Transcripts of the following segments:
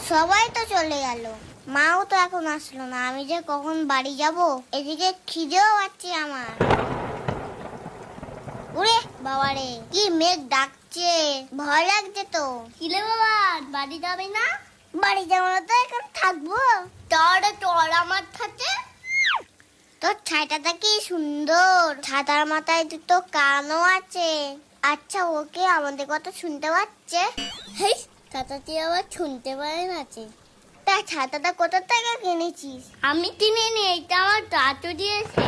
সবাই তো চলে গেল, মাও তো এখন আসলো না। আমি যে কখন বাড়ি যাব, এদিকে খিদেও পাচ্ছে আমার। ওরে বাবারে, কি মেঘ ডাকছে, ভয় লাগছে তো। কিলে বাবা, বাড়ি যাবে না? বাড়ি যাবো না তো এখন থাকবো। তোর আমার থাকে। তোর ছাইটাটা কি সুন্দর, ছাতার মাথায় দুটো কানও আছে। আচ্ছা, ওকে আমাদের কথা শুনতে পাচ্ছে? হেই, ছাতাটি আবার শুনতে পারে না। তা ছাতাটা কোথা থেকে কিনেছিস? আমি কিনিনি, এটা আমার দাদু দিয়েছে।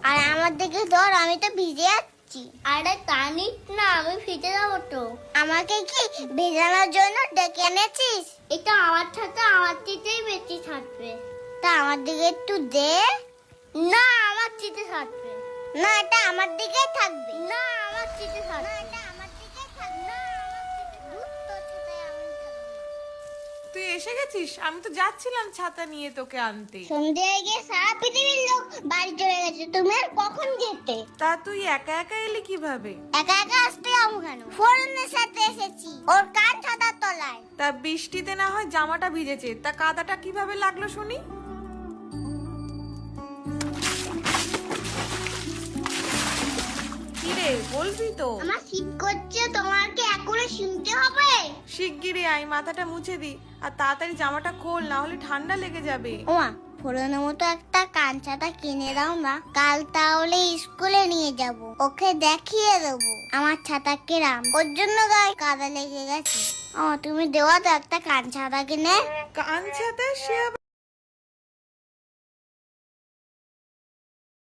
আর আমার দিকে ধর, আমি তো ভিজে যাচ্ছি। আরে টানিস না, আমি ভিজে যাবো তো। আমাকে কি ভেজানোর জন্য ডেকে এনেছিস? এটা আমার ছাতা, আমার দিকেই বেশি থাকবে। তা আমার দিকে একটু দে। না, আমার দিকে থাকবে না, এটা আমার দিকেই থাকবে। না, আমার দিকে থাকবে না, এটা আমার দিকেই থাকবে। না, আমার দিকে ধুর, তোর ছাতায় আমি থাকবো না। তুই এসে গেছিস? আমি তো যাচ্ছিলাম ছাতা নিয়ে তোকে আনতে। সন্ধ্যে হয়ে গিয়ে সারা পৃথিবীর লোক বাড়ি চলে গেছে, তুমি আর কখন যেতে? তা তুই একা একা এলি কিভাবে? একা একা আসতে যাবো কেন? ফোরনের সাথে এসেছি, ওর কান ছাতার তলায়। তা বৃষ্টিতে না হয় জামাটা ভিজেছে, তা কাদাটা কিভাবে লাগলো শুনি? কিরে, বলবি তো? আমার শীত করছে, তোমার কি এখনো শুনতে হবে? শিগগিরই আয়, মাথাটা মুছে দি, আর তাড়াতাড়ি জামাটা খোল, না হলে ঠান্ডা লেগে যাবে। ওমা, ফোরনের মতো একটা কান ছাতা কিনে দাও না, কাল তাহলে স্কুলে নিয়ে যাব, ওকে দেখিয়ে দেবো আমার ছাতা কিরাম। ওর জন্য গায়ে কাদা লেগে গেছে। তুমি দেওয়া তো একটা কান ছাতা কিনে। কান ছাতা? সে আবার